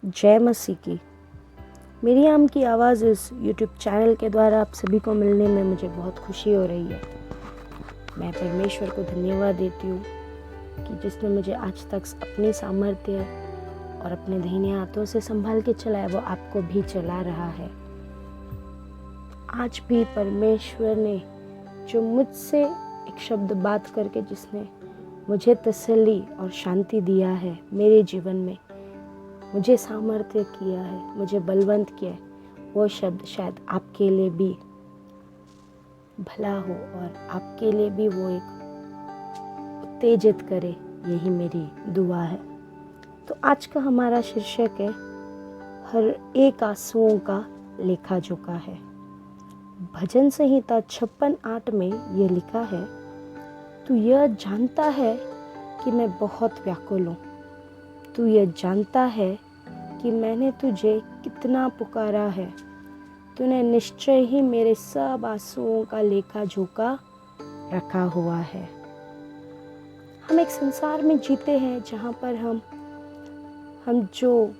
जय मसीह की। मिरियाम की आवाज़ इस यूट्यूब चैनल के द्वारा आप सभी को मिलने में मुझे बहुत खुशी हो रही है। मैं परमेश्वर को धन्यवाद देती हूँ कि जिसने मुझे आज तक अपनी सामर्थ्य और अपने दाहिने हाथों से संभाल के चलाया, वो आपको भी चला रहा है। आज भी परमेश्वर ने जो मुझसे एक शब्द बात करके जिसने मुझे तसल्ली और शांति दिया है, मेरे जीवन में मुझे सामर्थ्य किया है, मुझे बलवंत किया है, वो शब्द शायद आपके लिए भी भला हो और आपके लिए भी वो एक उत्तेजित करे, यही मेरी दुआ है। तो आज का हमारा शीर्षक है, हर एक आंसुओं का लेखा जोखा है। भजन संहिता 56:8 में ये लिखा है, तू यह जानता है कि मैं बहुत व्याकुल हूँ, तू यह जानता है कि मैंने तुझे कितना पुकारा है, तूने निश्चय ही मेरे सब आंसुओं का लेखा जोखा रखा हुआ है। हम एक संसार में जीते हैं जहाँ पर हम जो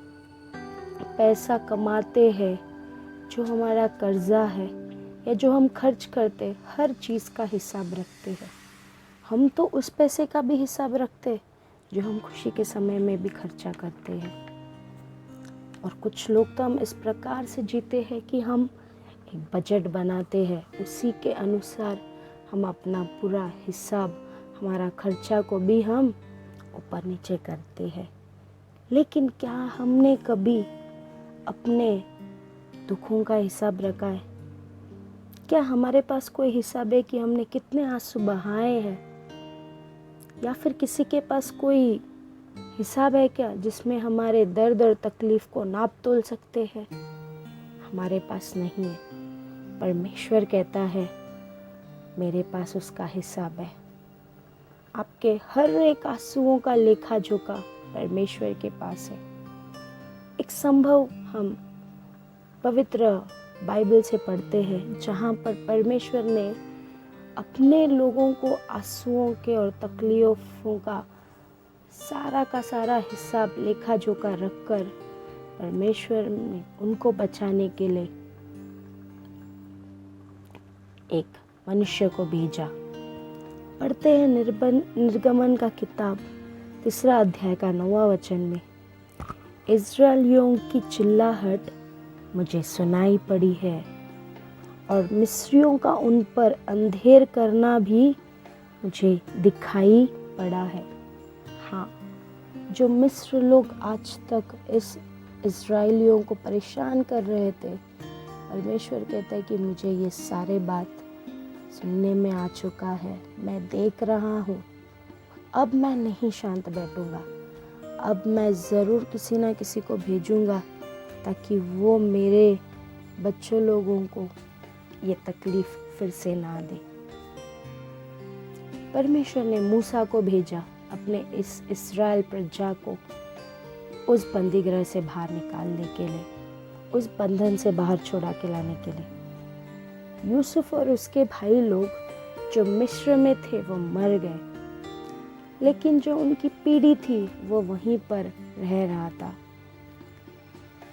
पैसा कमाते हैं, जो हमारा कर्जा है या जो हम खर्च करते, हर चीज़ का हिसाब रखते हैं। हम तो उस पैसे का भी हिसाब रखते जो हम खुशी के समय में भी खर्चा करते हैं। और कुछ लोग तो हम इस प्रकार से जीते हैं कि हम एक बजट बनाते हैं, उसी के अनुसार हम अपना पूरा हिसाब, हमारा खर्चा को भी हम ऊपर नीचे करते हैं। लेकिन क्या हमने कभी अपने दुखों का हिसाब रखा है? क्या हमारे पास कोई हिसाब है कि हमने कितने आंसू बहाए हैं? या फिर किसी के पास कोई हिसाब है क्या जिसमें हमारे दर्द और तकलीफ को नाप तोल सकते हैं? हमारे पास नहीं है। परमेश्वर कहता है, मेरे पास उसका हिसाब है। आपके हर एक आंसुओं का लेखा जोखा परमेश्वर के पास है। एक संभव हम पवित्र बाइबल से पढ़ते हैं जहाँ पर परमेश्वर ने अपने लोगों को आंसुओं के और तकलीफों का सारा हिसाब लेखा जोखा रखकर परमेश्वर ने उनको बचाने के लिए एक मनुष्य को भेजा। पढ़ते हैं निर्गमन का किताब 3 अध्याय का 9वां वचन में, इस्राएलियों की चिल्लाहट मुझे सुनाई पड़ी है और मिस्रियों का उन पर अंधेर करना भी मुझे दिखाई पड़ा है। हाँ, जो मिस्र लोग आज तक इस इस्राएलियों को परेशान कर रहे थे, परमेश्वर कहता है कि मुझे ये सारे बात सुनने में आ चुका है, मैं देख रहा हूँ। अब मैं नहीं शांत बैठूंगा, अब मैं ज़रूर किसी ना किसी को भेजूंगा ताकि वो मेरे बच्चों लोगों को ये तकलीफ फिर से ना दे। परमेश्वर ने मूसा को भेजा अपने इस इस्राएल प्रजा को उस बंदीगृह से बाहर निकालने के लिए, उस बंधन से बाहर छुड़ा के लाने के लिए। यूसुफ और उसके भाई लोग जो मिस्र में थे वो मर गए, लेकिन जो उनकी पीढ़ी थी वो वहीं पर रह रहा था।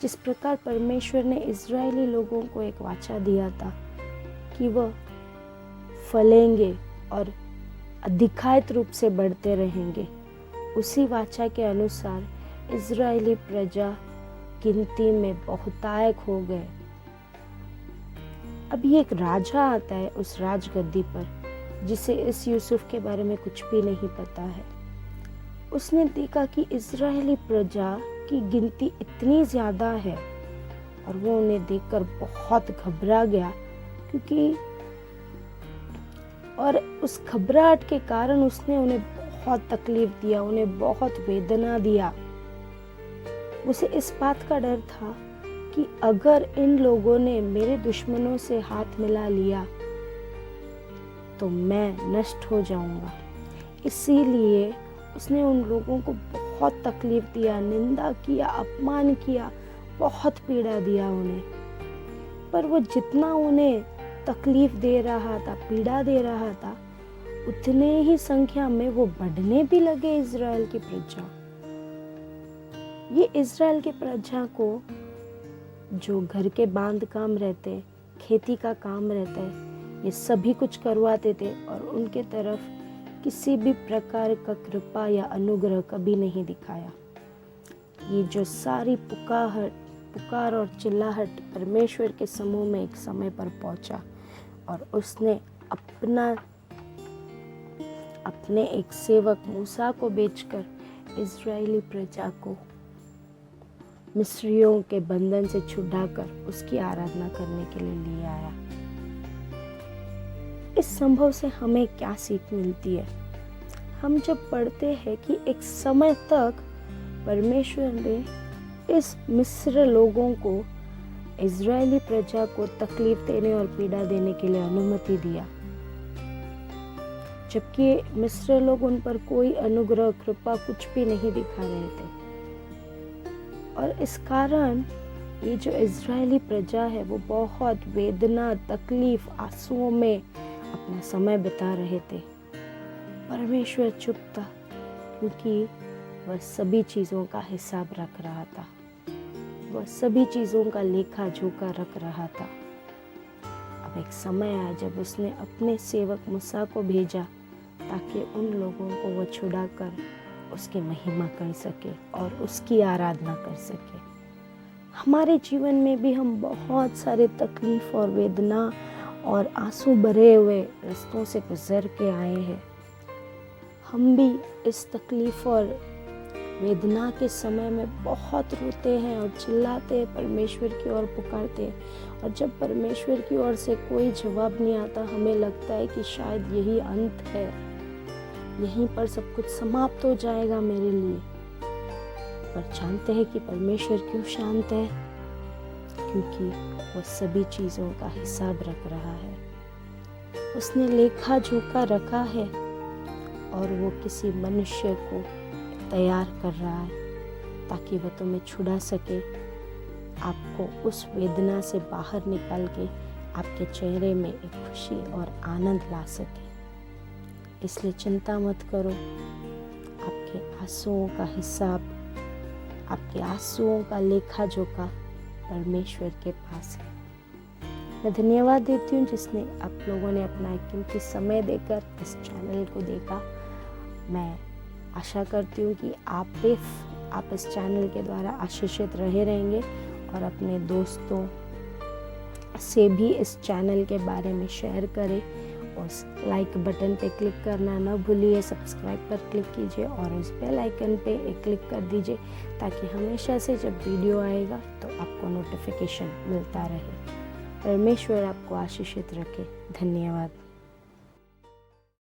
जिस प्रकार परमेश्वर ने इजरायली लोगों को एक वाचा दिया था कि वह फलेंगे और अधिकायत रूप से बढ़ते रहेंगे, उसी वाचा के अनुसार इजरायली प्रजा गिनती में बहुतायत हो गए। अभी एक राजा आता है उस राजगद्दी पर, जिसे इस यूसुफ के बारे में कुछ भी नहीं पता है। उसने देखा कि इजरायली प्रजा की गिनती इतनी ज्यादा है और वो उन्हें देखकर बहुत घबरा गया, क्योंकि और उस घबराहट के कारण उसने उन्हें बहुत तकलीफ दिया, उन्हें बहुत वेदना दिया। उसे इस बात का डर था कि अगर इन लोगों ने मेरे दुश्मनों से हाथ मिला लिया तो मैं नष्ट हो जाऊंगा। इसीलिए उसने उन लोगों को बहुत तकलीफ दिया, निंदा किया, अपमान किया, बहुत पीड़ा दिया उन्हें। पर वो जितना उन्हें तकलीफ दे रहा था, पीड़ा दे रहा था, उतने ही संख्या में वो बढ़ने भी लगे इजराइल की प्रजा। ये इज़राइल के प्रजा को जो घर के बांध काम रहते, खेती का काम रहता है, ये सभी कुछ करवाते थे और उनके तरफ किसी भी प्रकार का कृपा या अनुग्रह कभी नहीं दिखाया। ये जो सारी पुकार और चिल्लाहट परमेश्वर के समूह में एक समय पर पहुंचा और उसने अपने एक सेवक मूसा को भेजकर इज़राइली प्रजा को मिस्रियों के बंधन से छुड़ाकर उसकी आराधना करने के लिए ले आया। इस संभव से हमें क्या सीख मिलती है? हम जब पढ़ते हैं कि एक समय तक परमेश्वर ने इस मिस्र लोगों को इज़राइली प्रजा को तकलीफ देने और पीड़ा देने के लिए अनुमति दिया, जबकि मिस्र लोग उन पर कोई अनुग्रह कृपा कुछ भी नहीं दिखा रहे थे। और इस कारण ये जो इज़राइली प्रजा है वो बहुत वेदना, तकलीफ, आंसुओं में अपना समय बिता रहे थे। परमेश्वर चुप था क्योंकि वह सभी चीज़ों का हिसाब रख रहा था, वह सभी चीज़ों का लेखा जोखा रख रहा था। अब एक समय आया जब उसने अपने सेवक मूसा को भेजा ताकि उन लोगों को वो छुड़ाकर उसकी महिमा कर सके और उसकी आराधना कर सके। हमारे जीवन में भी हम बहुत सारे तकलीफ और वेदना और आंसू भरे हुए रास्तों से गुजर के आए हैं। हम भी इस तकलीफ और वेदना के समय में बहुत रोते हैं और चिल्लाते हैं, परमेश्वर की ओर पुकारते हैं। और जब परमेश्वर की ओर से कोई जवाब नहीं आता, हमें लगता है कि शायद यही अंत है, यहीं पर सब कुछ समाप्त हो जाएगा मेरे लिए। पर जानते हैं कि परमेश्वर क्यों शांत है? क्योंकि वो सभी चीज़ों का हिसाब रख रहा है, उसने लेखा जोखा रखा है और वो किसी मनुष्य को तैयार कर रहा है ताकि वह तुम्हें छुड़ा सके, आपको उस वेदना से बाहर निकाल के आपके चेहरे में एक खुशी और आनंद ला सके। इसलिए चिंता मत करो, आपके आंसुओं का हिसाब, आपके आंसुओं का लेखा जोखा परमेश्वर के पास है। मैं धन्यवाद देती हूँ जिसने आप लोगों ने अपना एक कीमती समय देकर इस चैनल को देखा। मैं आशा करती हूँ कि आप इस चैनल के द्वारा आशीषित रहे रहेंगे और अपने दोस्तों से भी इस चैनल के बारे में शेयर करें। उस लाइक बटन पे क्लिक करना न भूलिए, सब्सक्राइब पर क्लिक कीजिए और उस बेल आइकन पे एक क्लिक कर दीजिए ताकि हमेशा से जब वीडियो आएगा तो आपको नोटिफिकेशन मिलता रहे। परमेश्वर आपको आशीषित रखे। धन्यवाद।